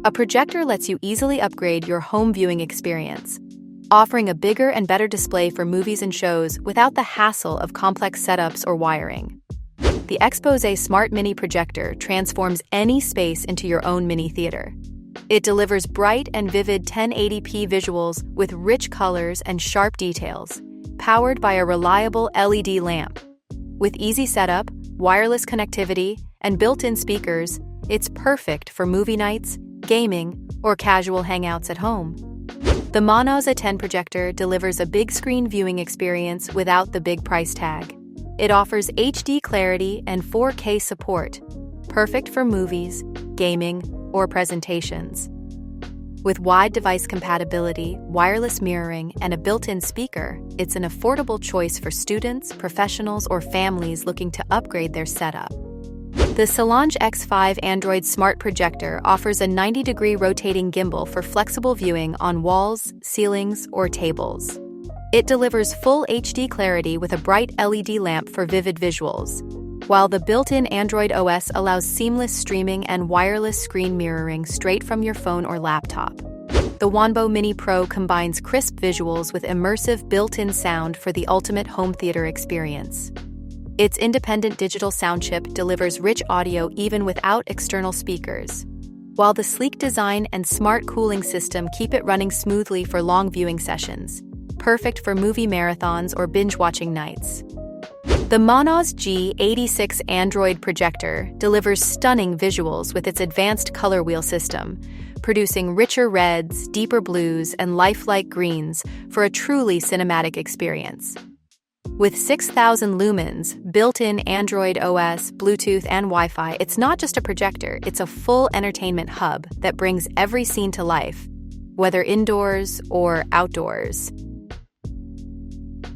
A projector lets you easily upgrade your home viewing experience, offering a bigger and better display for movies and shows without the hassle of complex setups or wiring. The Expose Smart Mini Projector transforms any space into your own mini theater. It delivers bright and vivid 1080p visuals with rich colors and sharp details, powered by a reliable LED lamp. With easy setup, wireless connectivity, and built-in speakers, it's perfect for movie nights, gaming, or casual hangouts at home. The Monoz A10 projector delivers a big screen viewing experience without the big price tag. It offers HD clarity and 4K support, perfect for movies, gaming, or presentations. With wide device compatibility, wireless mirroring, and a built-in speaker, it's an affordable choice for students, professionals, or families looking to upgrade their setup. The Salange X5 Android Smart Projector offers a 90-degree rotating gimbal for flexible viewing on walls, ceilings, or tables. It delivers full HD clarity with a bright LED lamp for vivid visuals, while the built-in Android OS allows seamless streaming and wireless screen mirroring straight from your phone or laptop. The Wanbo Mini Pro combines crisp visuals with immersive built-in sound for the ultimate home theater experience. Its independent digital sound chip delivers rich audio even without external speakers, while the sleek design and smart cooling system keep it running smoothly for long viewing sessions, perfect for movie marathons or binge-watching nights. The Monoz G86 Android projector delivers stunning visuals with its advanced color wheel system, producing richer reds, deeper blues, and lifelike greens for a truly cinematic experience. With 6,000 lumens, built-in Android OS, Bluetooth, and Wi-Fi, it's not just a projector, it's a full entertainment hub that brings every scene to life, whether indoors or outdoors.